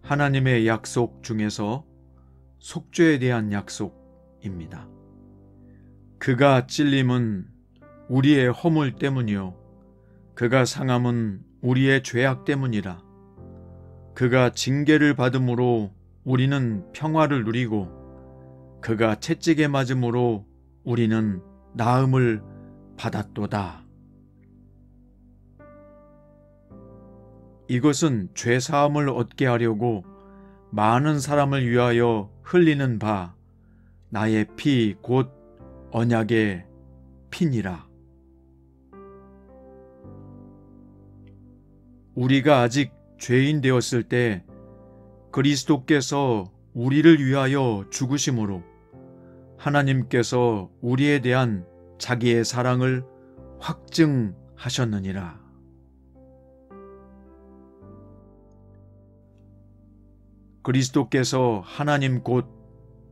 하나님의 약속 중에서 속죄에 대한 약속입니다. 그가 찔림은 우리의 허물 때문이요 그가 상함은 우리의 죄악 때문이라. 그가 징계를 받음으로 우리는 평화를 누리고 그가 채찍에 맞음으로 우리는 나음을 받았도다. 이것은 죄사함을 얻게 하려고 많은 사람을 위하여 흘리는 바 나의 피 곧 언약의 피니라. 우리가 아직 죄인 되었을 때 그리스도께서 우리를 위하여 죽으심으로 하나님께서 우리에 대한 자기의 사랑을 확증하셨느니라. 그리스도께서 하나님 곧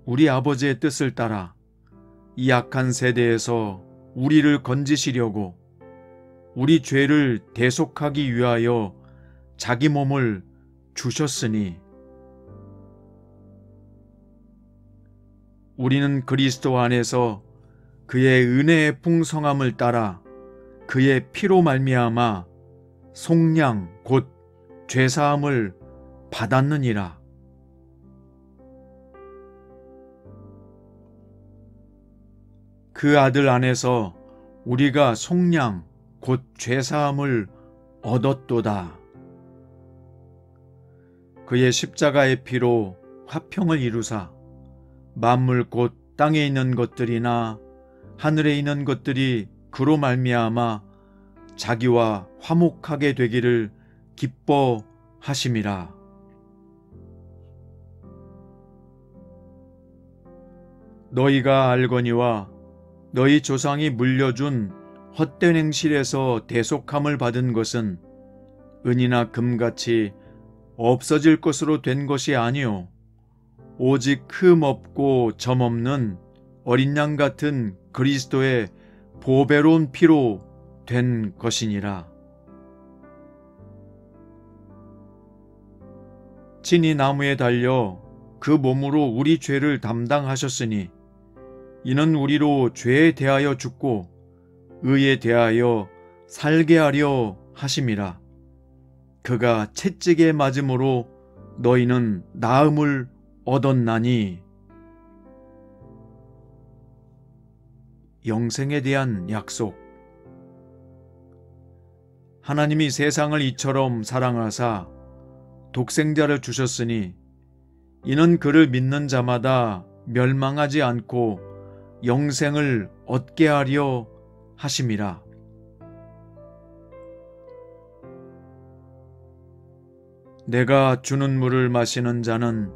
우리 아버지의 뜻을 따라 이 악한 세대에서 우리를 건지시려고 우리 죄를 대속하기 위하여 자기 몸을 주셨으니 우리는 그리스도 안에서 그의 은혜의 풍성함을 따라 그의 피로 말미암아 속량 곧 죄사함을 받았느니라. 그 아들 안에서 우리가 속량 곧 죄사함을 얻었도다. 그의 십자가의 피로 화평을 이루사 만물 곧 땅에 있는 것들이나 하늘에 있는 것들이 그로 말미암아 자기와 화목하게 되기를 기뻐하심이라. 너희가 알거니와 너희 조상이 물려준 헛된 행실에서 대속함을 받은 것은 은이나 금같이 없어질 것으로 된 것이 아니요 오직 흠 없고 점 없는 어린 양 같은 그리스도의 보배로운 피로 된 것이니라. 친히 나무에 달려 그 몸으로 우리 죄를 담당하셨으니 이는 우리로 죄에 대하여 죽고 의에 대하여 살게 하려 하심이라. 그가 채찍에 맞음으로 너희는 나음을 얻었나니. 영생에 대한 약속. 하나님이 세상을 이처럼 사랑하사 독생자를 주셨으니 이는 그를 믿는 자마다 멸망하지 않고 영생을 얻게 하려 하심이라. 내가 주는 물을 마시는 자는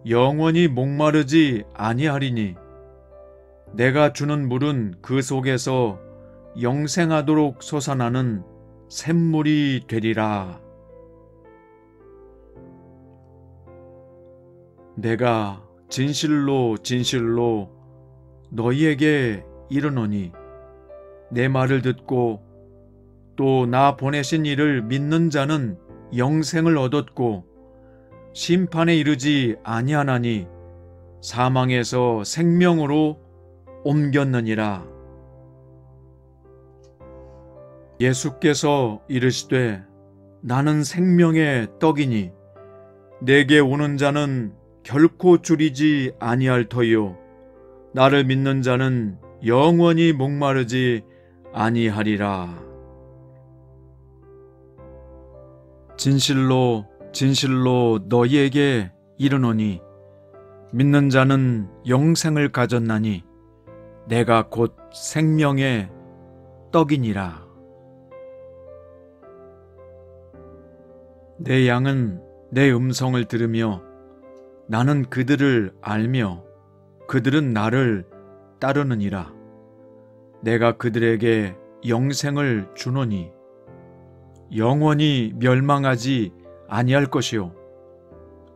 영원히 목마르지 아니하리니 내가 주는 물은 그 속에서 영생하도록 솟아나는 샘물이 되리라. 내가 진실로 진실로 너희에게 이르노니 내 말을 듣고 또 나 보내신 이를 믿는 자는 영생을 얻었고 심판에 이르지 아니하나니 사망에서 생명으로 옮겼느니라. 예수께서 이르시되 나는 생명의 떡이니 내게 오는 자는 결코 줄이지 아니할 터이요 나를 믿는 자는 영원히 목마르지 아니하리라. 진실로 진실로 너희에게 이르노니 믿는 자는 영생을 가졌나니 내가 곧 생명의 떡이니라. 내 양은 내 음성을 들으며 나는 그들을 알며 그들은 나를 따르느니라. 내가 그들에게 영생을 주노니 영원히 멸망하지 아니할 것이요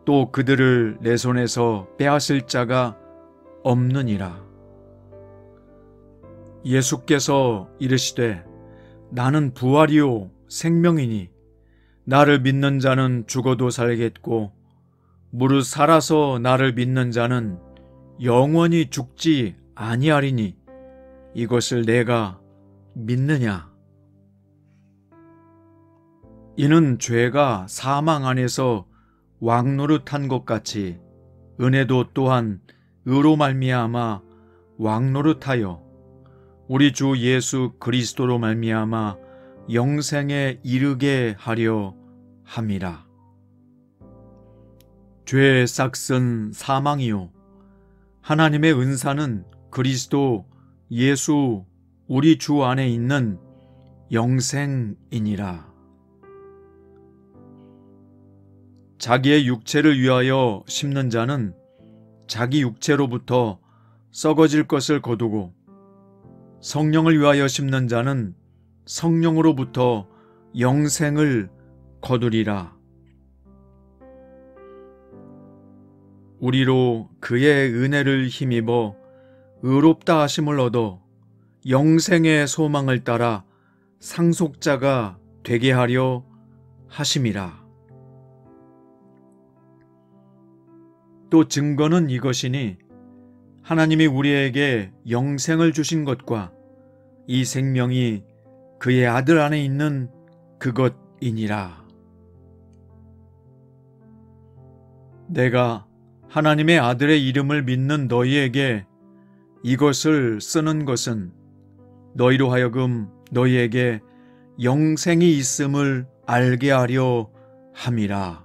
또 그들을 내 손에서 빼앗을 자가 없느니라. 예수께서 이르시되 나는 부활이요 생명이니 나를 믿는 자는 죽어도 살겠고 무릇 살아서 나를 믿는 자는 영원히 죽지 아니하리니 이것을 내가 믿느냐? 이는 죄가 사망 안에서 왕노릇한 것 같이 은혜도 또한 의로 말미암아 왕노릇하여 우리 주 예수 그리스도로 말미암아 영생에 이르게 하려 함이라. 죄의 싹은 사망이요 하나님의 은사는 그리스도 예수 우리 주 안에 있는 영생이니라. 자기의 육체를 위하여 심는 자는 자기 육체로부터 썩어질 것을 거두고 성령을 위하여 심는 자는 성령으로부터 영생을 거두리라. 우리로 그의 은혜를 힘입어 의롭다 하심을 얻어 영생의 소망을 따라 상속자가 되게 하려 하심이라. 또 증거는 이것이니 하나님이 우리에게 영생을 주신 것과 이 생명이 그의 아들 안에 있는 그것이니라. 내가 하나님의 아들의 이름을 믿는 너희에게 이것을 쓰는 것은 너희로 하여금 너희에게 영생이 있음을 알게 하려 함이라.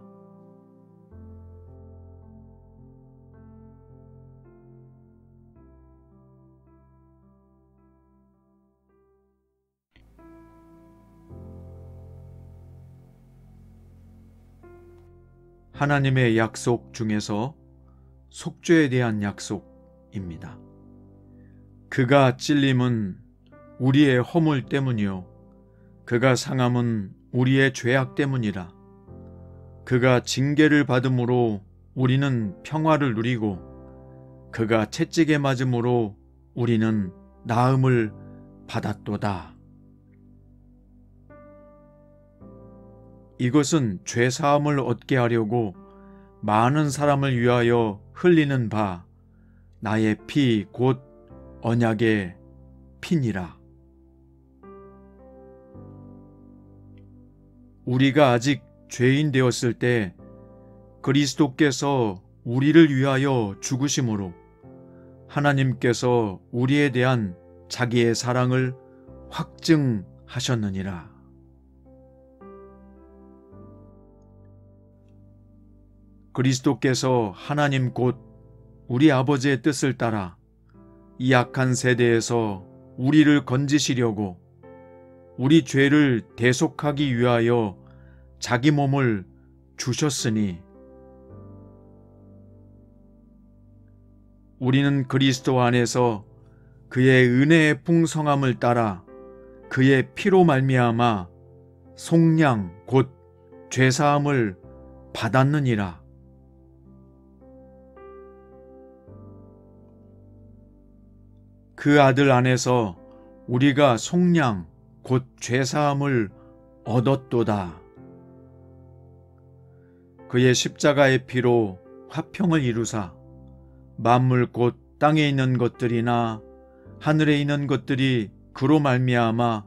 하나님의 약속 중에서 속죄에 대한 약속입니다. 그가 찔림은 우리의 허물 때문이요 그가 상함은 우리의 죄악 때문이라. 그가 징계를 받음으로 우리는 평화를 누리고 그가 채찍에 맞음으로 우리는 나음을 받았도다. 이것은 죄사함을 얻게 하려고 많은 사람을 위하여 흘리는 바 나의 피 곧 언약의 피니라. 우리가 아직 죄인 되었을 때 그리스도께서 우리를 위하여 죽으심으로 하나님께서 우리에 대한 자기의 사랑을 확증하셨느니라. 그리스도께서 하나님 곧 우리 아버지의 뜻을 따라 이 악한 세대에서 우리를 건지시려고 우리 죄를 대속하기 위하여 자기 몸을 주셨으니 우리는 그리스도 안에서 그의 은혜의 풍성함을 따라 그의 피로 말미암아 속량 곧 죄사함을 받았느니라. 그 아들 안에서 우리가 속량 곧 죄사함을 얻었도다. 그의 십자가의 피로 화평을 이루사 만물 곧 땅에 있는 것들이나 하늘에 있는 것들이 그로 말미암아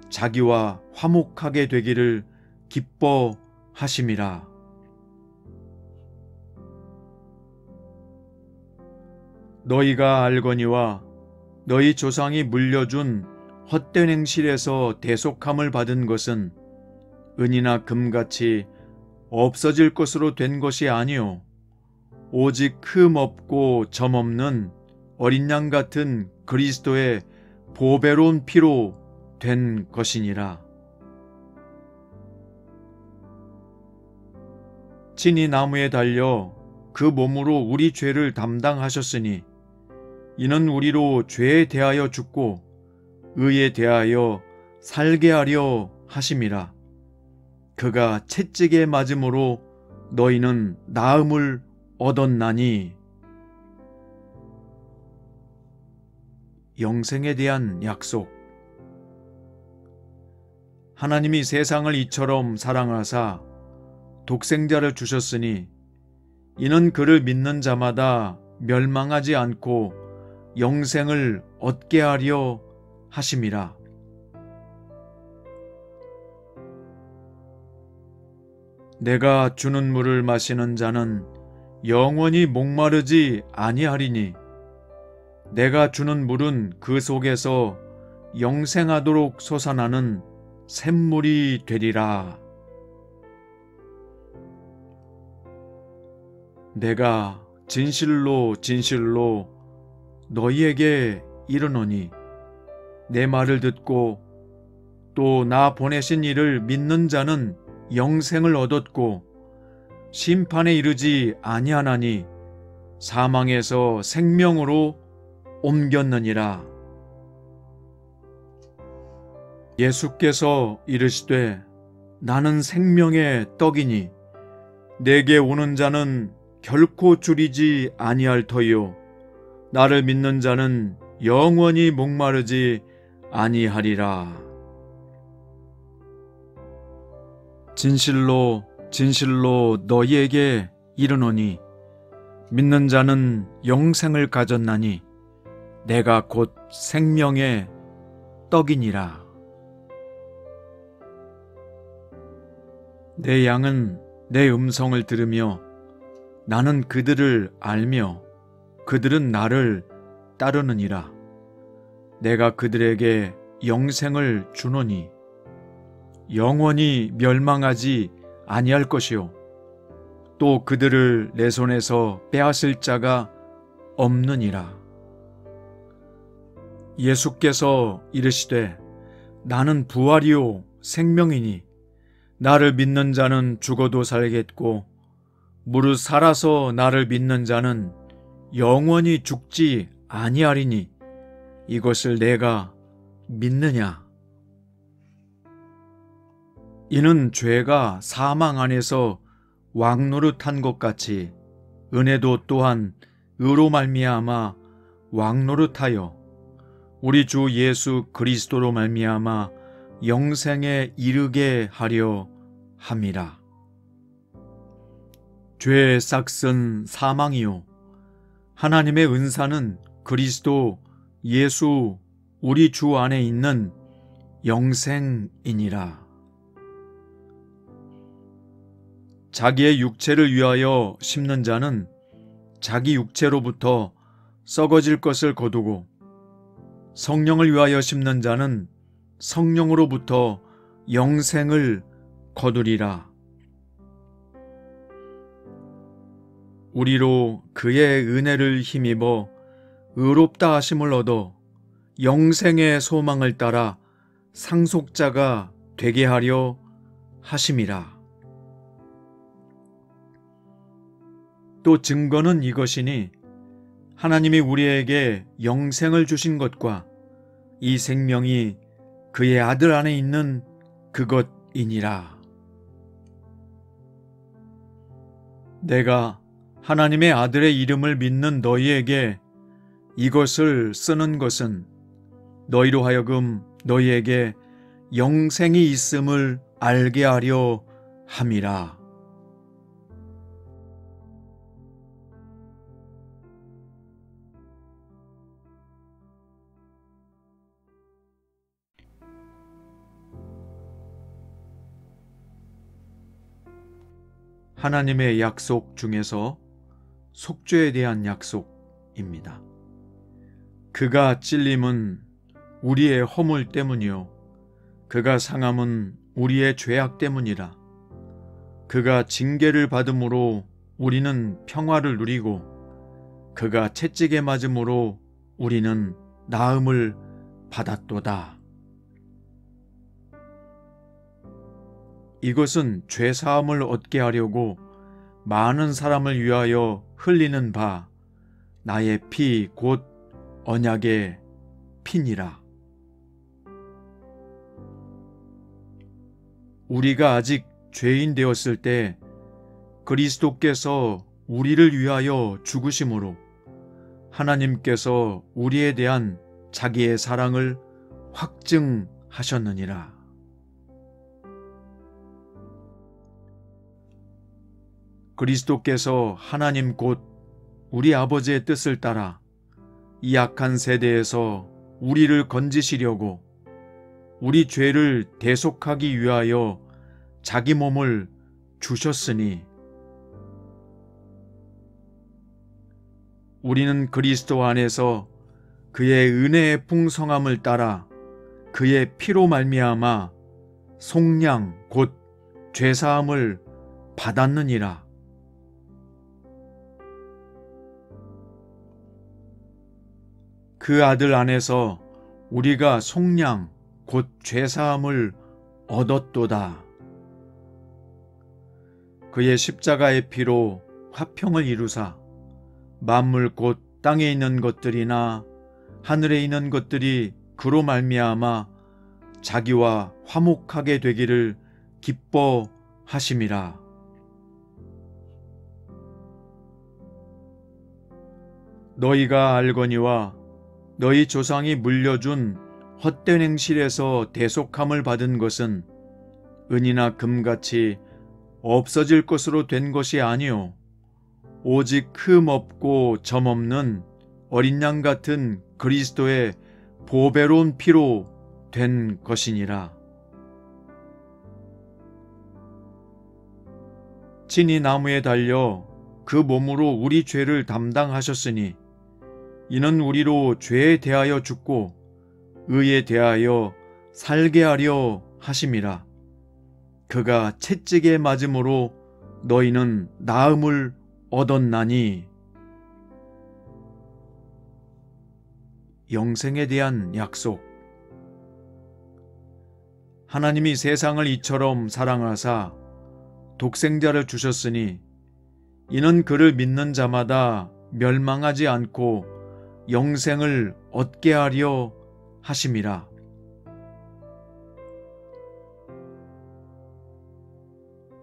자기와 화목하게 되기를 기뻐하심이라. 너희가 알거니와 너희 조상이 물려준 헛된 행실에서 대속함을 받은 것은 은이나 금같이 없어질 것으로 된 것이 아니요 오직 흠 없고 점 없는 어린 양 같은 그리스도의 보배로운 피로 된 것이니라. 친히 나무에 달려 그 몸으로 우리 죄를 담당하셨으니 이는 우리로 죄에 대하여 죽고 의에 대하여 살게 하려 하심이라. 그가 채찍에 맞음으로 너희는 나음을 얻었나니. 영생에 대한 약속. 하나님이 세상을 이처럼 사랑하사 독생자를 주셨으니 이는 그를 믿는 자마다 멸망하지 않고 영생을 얻게 하려 하심이라. 내가 주는 물을 마시는 자는 영원히 목마르지 아니하리니 내가 주는 물은 그 속에서 영생하도록 솟아나는 샘물이 되리라. 내가 진실로 진실로 너희에게 이르노니 내 말을 듣고 또 나 보내신 이를 믿는 자는 영생을 얻었고 심판에 이르지 아니하나니 사망에서 생명으로 옮겼느니라. 예수께서 이르시되 나는 생명의 떡이니 내게 오는 자는 결코 줄이지 아니할 터이요 나를 믿는 자는 영원히 목마르지 아니하리라. 진실로 진실로 너희에게 이르노니 믿는 자는 영생을 가졌나니 내가 곧 생명의 떡이니라. 내 양은 내 음성을 들으며 나는 그들을 알며 그들은 나를 따르느니라. 내가 그들에게 영생을 주노니 영원히 멸망하지 아니할 것이요 또 그들을 내 손에서 빼앗을 자가 없느니라. 예수께서 이르시되 나는 부활이요 생명이니 나를 믿는 자는 죽어도 살겠고 무릇 살아서 나를 믿는 자는 영원히 죽지 아니하리니 이것을 내가 믿느냐? 이는 죄가 사망 안에서 왕노릇한 것 같이 은혜도 또한 의로 말미암아 왕노릇하여 우리 주 예수 그리스도로 말미암아 영생에 이르게 하려 함이라. 죄의 싹은 사망이요 하나님의 은사는 그리스도 예수 우리 주 안에 있는 영생이니라. 자기의 육체를 위하여 심는 자는 자기 육체로부터 썩어질 것을 거두고 성령을 위하여 심는 자는 성령으로부터 영생을 거두리라. 우리로 그의 은혜를 힘입어 의롭다 하심을 얻어 영생의 소망을 따라 상속자가 되게 하려 하심이라. 또 증거는 이것이니 하나님이 우리에게 영생을 주신 것과 이 생명이 그의 아들 안에 있는 그것이니라. 내가 하나님의 아들의 이름을 믿는 너희에게 이것을 쓰는 것은 너희로 하여금 너희에게 영생이 있음을 알게 하려 함이라. 하나님의 약속 중에서 속죄에 대한 약속입니다. 그가 찔림은 우리의 허물 때문이요 그가 상함은 우리의 죄악 때문이라. 그가 징계를 받음으로 우리는 평화를 누리고 그가 채찍에 맞음으로 우리는 나음을 받았도다. 이것은 죄사함을 얻게 하려고 많은 사람을 위하여 흘리는 바 나의 피 곧 언약의 피니라. 우리가 아직 죄인 되었을 때 그리스도께서 우리를 위하여 죽으심으로 하나님께서 우리에 대한 자기의 사랑을 확증하셨느니라. 그리스도께서 하나님 곧 우리 아버지의 뜻을 따라 이 악한 세대에서 우리를 건지시려고 우리 죄를 대속하기 위하여 자기 몸을 주셨으니 우리는 그리스도 안에서 그의 은혜의 풍성함을 따라 그의 피로 말미암아 속량 곧 죄사함을 받았느니라. 그 아들 안에서 우리가 속량 곧 죄사함을 얻었도다. 그의 십자가의 피로 화평을 이루사 만물 곧 땅에 있는 것들이나 하늘에 있는 것들이 그로 말미암아 자기와 화목하게 되기를 기뻐하심이라. 너희가 알거니와 너희 조상이 물려준 헛된 행실에서 대속함을 받은 것은 은이나 금같이 없어질 것으로 된 것이 아니요 오직 흠 없고 점 없는 어린 양 같은 그리스도의 보배로운 피로 된 것이니라. 친히 나무에 달려 그 몸으로 우리 죄를 담당하셨으니 이는 우리로 죄에 대하여 죽고 의에 대하여 살게 하려 하심이라. 그가 채찍에 맞음으로 너희는 나음을 얻었나니. 영생에 대한 약속. 하나님이 세상을 이처럼 사랑하사 독생자를 주셨으니 이는 그를 믿는 자마다 멸망하지 않고 영생을 얻게 하려 하심이라.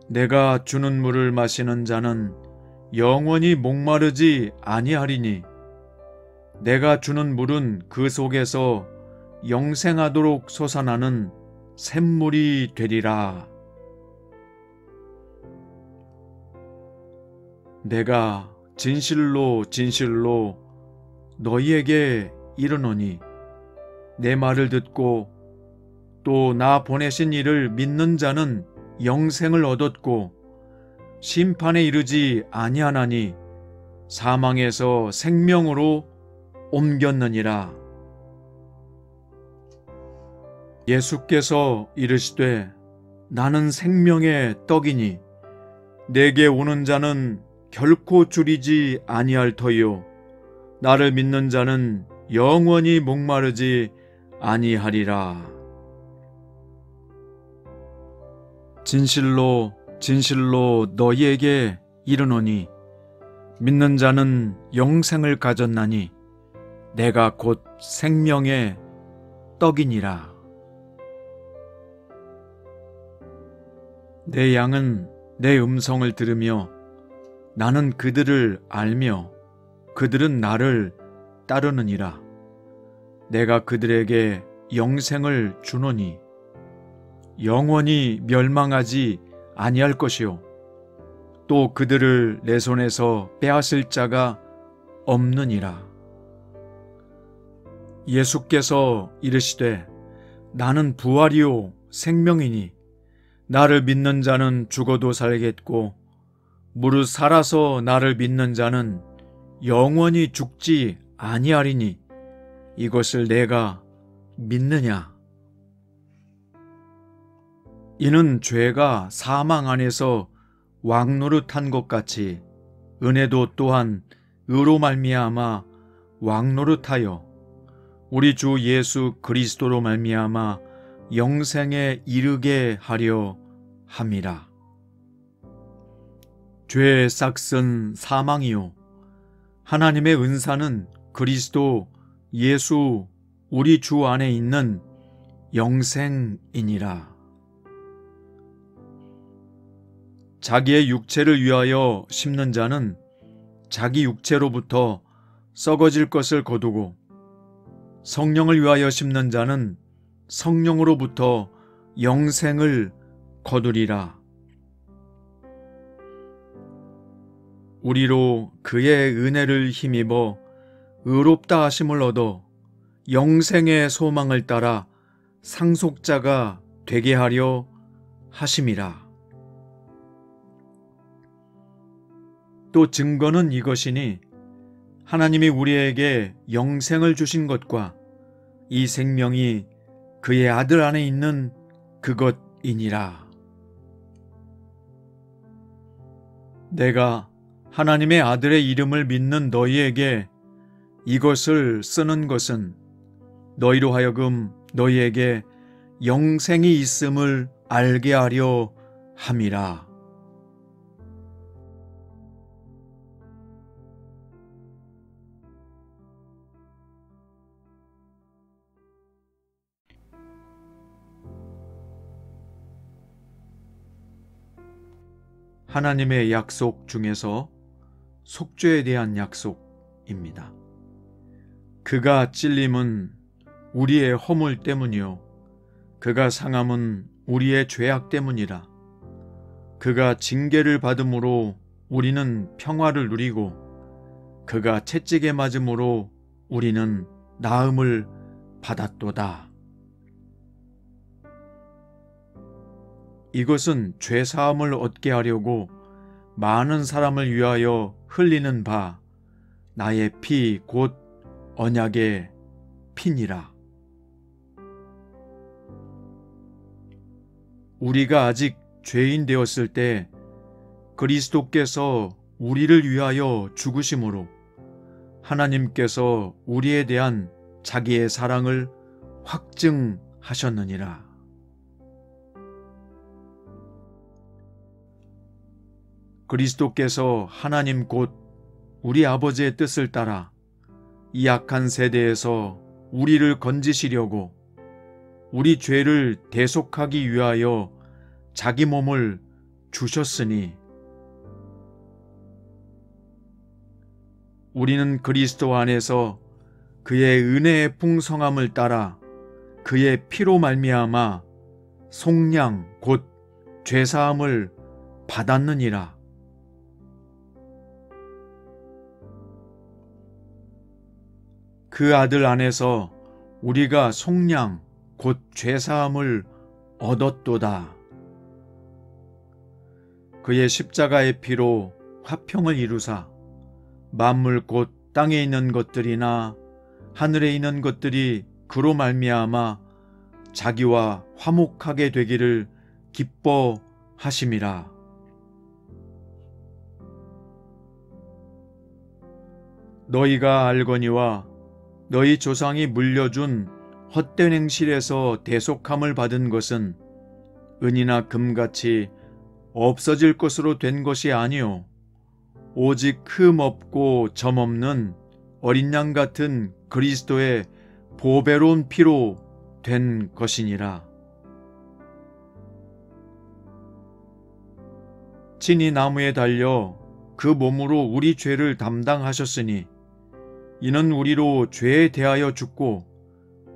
내가 주는 물을 마시는 자는 영원히 목마르지 아니하리니 내가 주는 물은 그 속에서 영생하도록 솟아나는 샘물이 되리라. 내가 진실로 진실로 너희에게 이르노니 내 말을 듣고 또 나 보내신 이를 믿는 자는 영생을 얻었고 심판에 이르지 아니하나니 사망에서 생명으로 옮겼느니라. 예수께서 이르시되 나는 생명의 떡이니 내게 오는 자는 결코 줄이지 아니할 터이요 나를 믿는 자는 영원히 목마르지 아니하리라. 진실로 진실로 너희에게 이르노니 믿는 자는 영생을 가졌나니 내가 곧 생명의 떡이니라. 내 양은 내 음성을 들으며 나는 그들을 알며 그들은 나를 따르느니라. 내가 그들에게 영생을 주노니 영원히 멸망하지 아니할 것이요 또 그들을 내 손에서 빼앗을 자가 없느니라. 예수께서 이르시되 나는 부활이요 생명이니 나를 믿는 자는 죽어도 살겠고 무릇 살아서 나를 믿는 자는 영원히 죽지 아니하리니 이것을 내가 믿느냐. 이는 죄가 사망 안에서 왕노릇한 것 같이 은혜도 또한 의로 말미암아 왕노릇하여 우리 주 예수 그리스도로 말미암아 영생에 이르게 하려 함이라. 죄의 싹은 사망이요 하나님의 은사는 그리스도 예수 우리 주 안에 있는 영생이니라. 자기의 육체를 위하여 심는 자는 자기 육체로부터 썩어질 것을 거두고 성령을 위하여 심는 자는 성령으로부터 영생을 거두리라. 우리로 그의 은혜를 힘입어 의롭다 하심을 얻어 영생의 소망을 따라 상속자가 되게 하려 하심이라. 또 증거는 이것이니 하나님이 우리에게 영생을 주신 것과 이 생명이 그의 아들 안에 있는 그것이니라. 내가 하나님의 아들의 이름을 믿는 너희에게 이것을 쓰는 것은 너희로 하여금 너희에게 영생이 있음을 알게 하려 함이라. 하나님의 약속 중에서 속죄에 대한 약속입니다. 그가 찔림은 우리의 허물 때문이요 그가 상함은 우리의 죄악 때문이라. 그가 징계를 받음으로 우리는 평화를 누리고 그가 채찍에 맞음으로 우리는 나음을 받았도다. 이것은 죄사함을 얻게 하려고 많은 사람을 위하여 흘리는 바 나의 피 곧 언약의 피니라. 우리가 아직 죄인 되었을 때 그리스도께서 우리를 위하여 죽으심으로 하나님께서 우리에 대한 자기의 사랑을 확증하셨느니라. 그리스도께서 하나님 곧 우리 아버지의 뜻을 따라 이 악한 세대에서 우리를 건지시려고 우리 죄를 대속하기 위하여 자기 몸을 주셨으니 우리는 그리스도 안에서 그의 은혜의 풍성함을 따라 그의 피로 말미암아 속량 곧 죄사함을 받았느니라. 그 아들 안에서 우리가 속량 곧 죄사함을 얻었도다. 그의 십자가의 피로 화평을 이루사 만물 곧 땅에 있는 것들이나 하늘에 있는 것들이 그로 말미암아 자기와 화목하게 되기를 기뻐하심이라. 너희가 알거니와 너희 조상이 물려준 헛된 행실에서 대속함을 받은 것은 은이나 금같이 없어질 것으로 된 것이 아니요 오직 흠 없고 점 없는 어린 양 같은 그리스도의 보배로운 피로 된 것이니라. 친히 나무에 달려 그 몸으로 우리 죄를 담당하셨으니 이는 우리로 죄에 대하여 죽고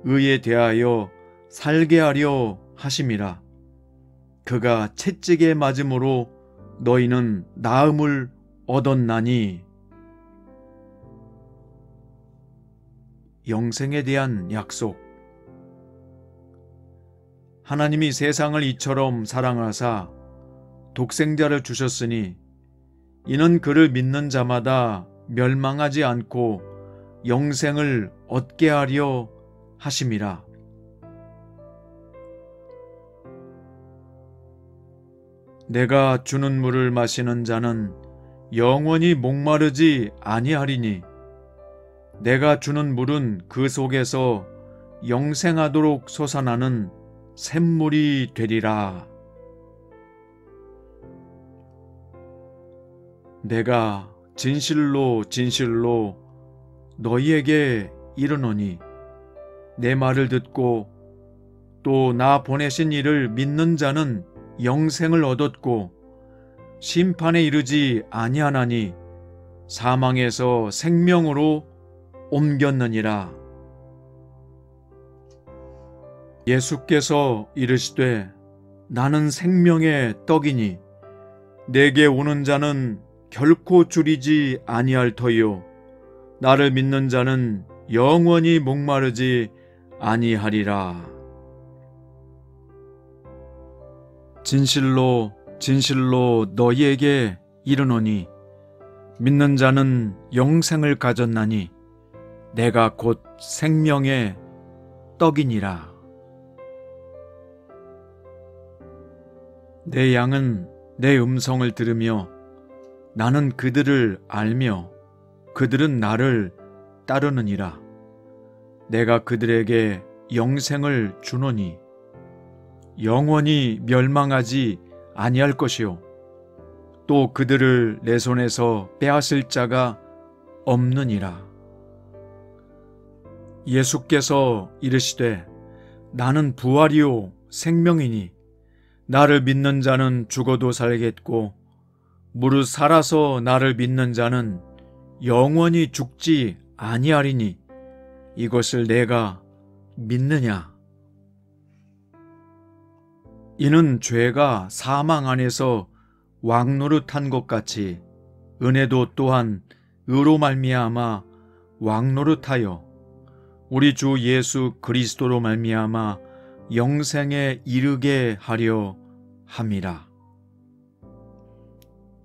의에 대하여 살게 하려 하심이라. 그가 채찍에 맞음으로 너희는 나음을 얻었나니. 영생에 대한 약속. 하나님이 세상을 이처럼 사랑하사 독생자를 주셨으니 이는 그를 믿는 자마다 멸망하지 않고 영생을 얻게 하려 하심이라. 내가 주는 물을 마시는 자는 영원히 목마르지 아니하리니 내가 주는 물은 그 속에서 영생하도록 솟아나는 샘물이 되리라. 내가 진실로 진실로 너희에게 이르노니 내 말을 듣고 또 나 보내신 이를 믿는 자는 영생을 얻었고 심판에 이르지 아니하나니 사망에서 생명으로 옮겼느니라. 예수께서 이르시되 나는 생명의 떡이니 내게 오는 자는 결코 줄이지 아니할 터이요 나를 믿는 자는 영원히 목마르지 아니하리라. 진실로 진실로 너희에게 이르노니 믿는 자는 영생을 가졌나니 내가 곧 생명의 떡이니라. 내 양은 내 음성을 들으며 나는 그들을 알며 그들은 나를 따르느니라. 내가 그들에게 영생을 주노니 영원히 멸망하지 아니할 것이요 또 그들을 내 손에서 빼앗을 자가 없느니라. 예수께서 이르시되 나는 부활이요 생명이니 나를 믿는 자는 죽어도 살겠고 무릇 살아서 나를 믿는 자는 영원히 죽지 아니하리니 이것을 내가 믿느냐? 이는 죄가 사망 안에서 왕노릇한 것 같이 은혜도 또한 의로 말미암아 왕노릇하여 우리 주 예수 그리스도로 말미암아 영생에 이르게 하려 함이라.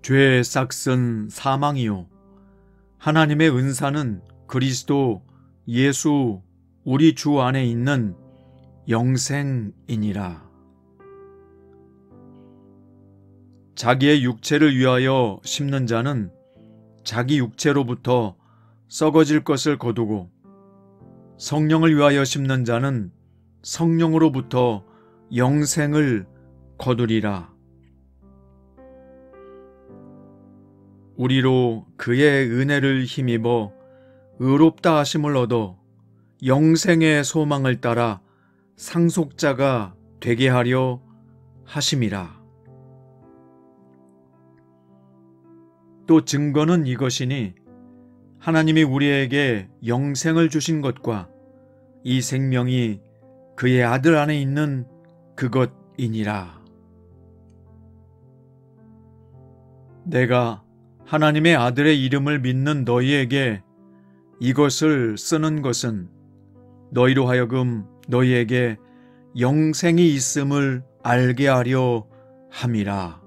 죄의 싹은 사망이요 하나님의 은사는 그리스도 예수 우리 주 안에 있는 영생이니라. 자기의 육체를 위하여 심는 자는 자기 육체로부터 썩어질 것을 거두고 성령을 위하여 심는 자는 성령으로부터 영생을 거두리라. 우리로 그의 은혜를 힘입어 의롭다 하심을 얻어 영생의 소망을 따라 상속자가 되게 하려 하심이라. 또 증거는 이것이니 하나님이 우리에게 영생을 주신 것과 이 생명이 그의 아들 안에 있는 그것이니라. 내가 하나님의 아들의 이름을 믿는 너희에게 이것을 쓰는 것은 너희로 하여금 너희에게 영생이 있음을 알게 하려 함이라.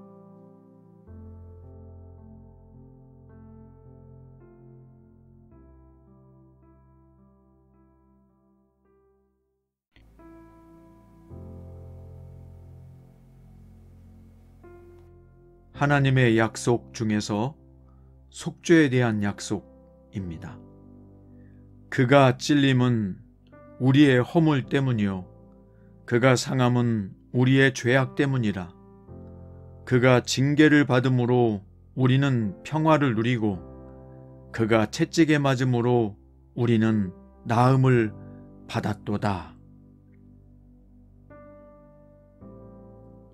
하나님의 약속 중에서 속죄에 대한 약속입니다. 그가 찔림은 우리의 허물 때문이요 그가 상함은 우리의 죄악 때문이라. 그가 징계를 받음으로 우리는 평화를 누리고 그가 채찍에 맞음으로 우리는 나음을 받았도다.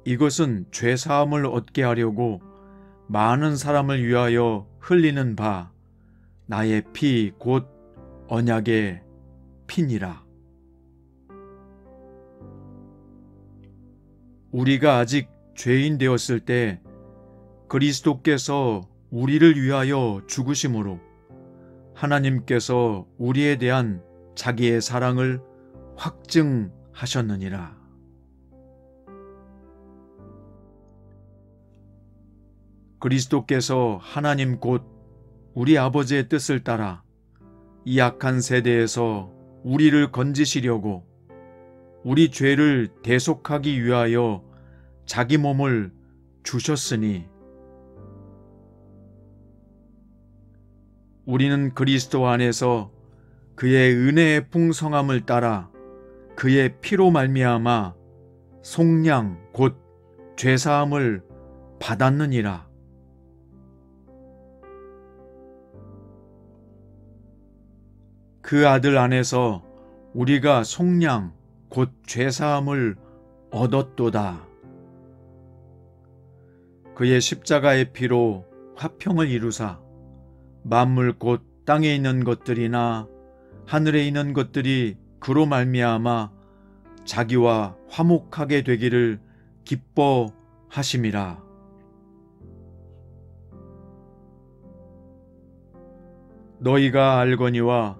이것은 죄사함을 얻게 하려고 많은 사람을 위하여 흘리는 바 나의 피 곧 언약의 피니라. 우리가 아직 죄인 되었을 때 그리스도께서 우리를 위하여 죽으심으로 하나님께서 우리에 대한 자기의 사랑을 확증하셨느니라. 그리스도께서 하나님 곧 우리 아버지의 뜻을 따라 이 악한 세대에서 우리를 건지시려고 우리 죄를 대속하기 위하여 자기 몸을 주셨으니 우리는 그리스도 안에서 그의 은혜의 풍성함을 따라 그의 피로 말미암아 속량 곧 죄사함을 받았느니라. 그 아들 안에서 우리가 속량 곧 죄사함을 얻었도다. 그의 십자가의 피로 화평을 이루사 만물 곧 땅에 있는 것들이나 하늘에 있는 것들이 그로 말미암아 자기와 화목하게 되기를 기뻐하심이라. 너희가 알거니와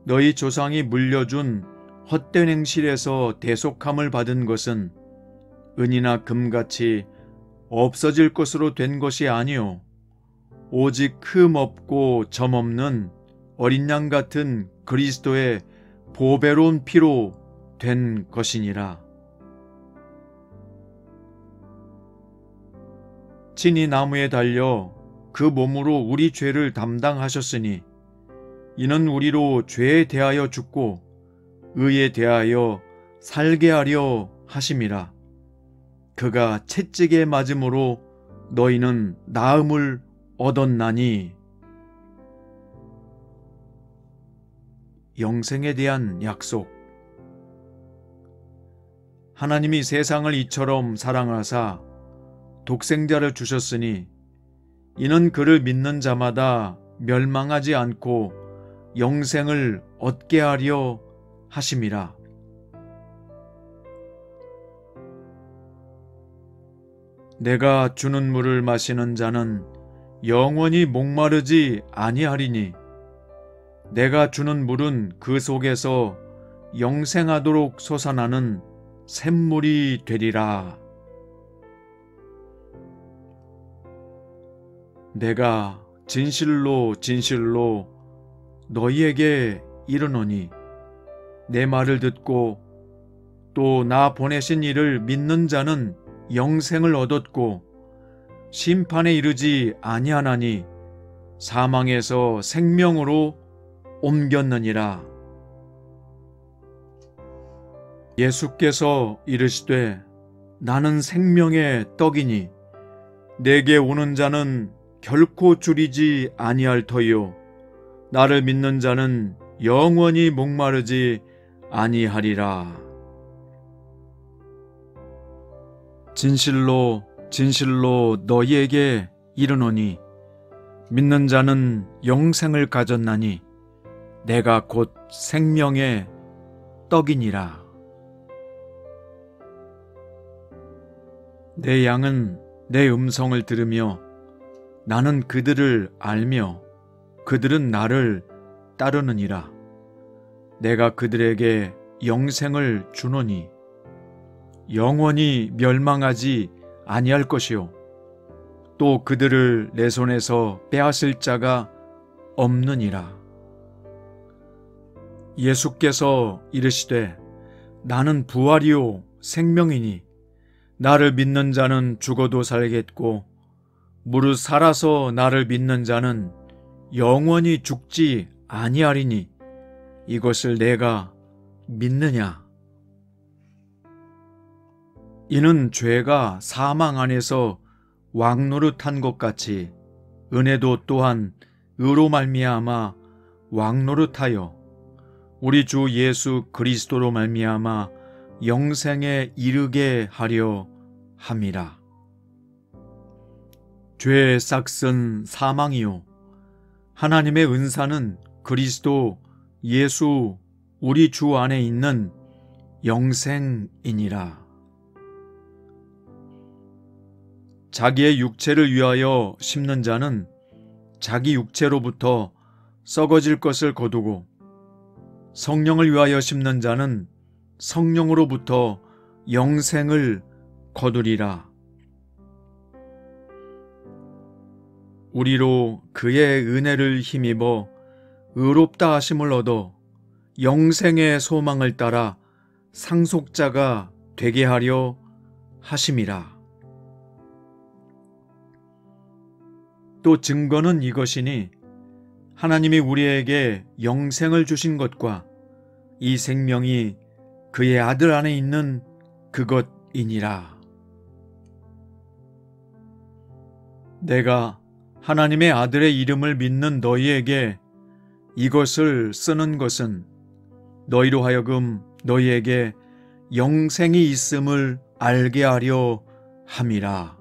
너희 조상이 물려준 헛된 행실에서 대속함을 받은 것은 은이나 금같이 없어질 것으로 된 것이 아니요 오직 흠 없고 점 없는 어린 양 같은 그리스도의 보배로운 피로 된 것이니라. 친히 나무에 달려 그 몸으로 우리 죄를 담당하셨으니 이는 우리로 죄에 대하여 죽고 의에 대하여 살게 하려 하심이라. 그가 채찍에 맞음으로 너희는 나음을 얻었나니. 영생에 대한 약속. 하나님이 세상을 이처럼 사랑하사 독생자를 주셨으니 이는 그를 믿는 자마다 멸망하지 않고 영생을 얻게 하려 하심이라. 내가 주는 물을 마시는 자는 영원히 목마르지 아니하리니 내가 주는 물은 그 속에서 영생하도록 솟아나는 샘물이 되리라. 내가 진실로 진실로 너희에게 이르노니 내 말을 듣고 또 나 보내신 이를 믿는 자는 영생을 얻었고 심판에 이르지 아니하나니 사망에서 생명으로 옮겼느니라. 예수께서 이르시되 나는 생명의 떡이니 내게 오는 자는 결코 줄이지 아니할 터이요 나를 믿는 자는 영원히 목마르지 아니하리라. 진실로 진실로 너희에게 이르노니 믿는 자는 영생을 가졌나니 내가 곧 생명의 떡이니라. 내 양은 내 음성을 들으며 나는 그들을 알며 그들은 나를 따르느니라. 내가 그들에게 영생을 주노니 영원히 멸망하지 아니할 것이요 또 그들을 내 손에서 빼앗을 자가 없느니라. 예수께서 이르시되 나는 부활이요 생명이니 나를 믿는 자는 죽어도 살겠고 무릇 살아서 나를 믿는 자는 영원히 죽지 아니하리니 이것을 내가 믿느냐. 이는 죄가 사망 안에서 왕노릇한 것 같이 은혜도 또한 의로 말미암아 왕노릇하여 우리 주 예수 그리스도로 말미암아 영생에 이르게 하려 함이라. 죄의 싹은 사망이요 하나님의 은사는 그리스도 예수 우리 주 안에 있는 영생이니라. 자기의 육체를 위하여 심는 자는 자기 육체로부터 썩어질 것을 거두고 성령을 위하여 심는 자는 성령으로부터 영생을 거두리라. 우리로 그의 은혜를 힘입어 의롭다 하심을 얻어 영생의 소망을 따라 상속자가 되게 하려 하심이라. 또 증거는 이것이니 하나님이 우리에게 영생을 주신 것과 이 생명이 그의 아들 안에 있는 그것이니라. 내가 하나님의 아들의 이름을 믿는 너희에게 이것을 쓰는 것은 너희로 하여금 너희에게 영생이 있음을 알게 하려 함이라.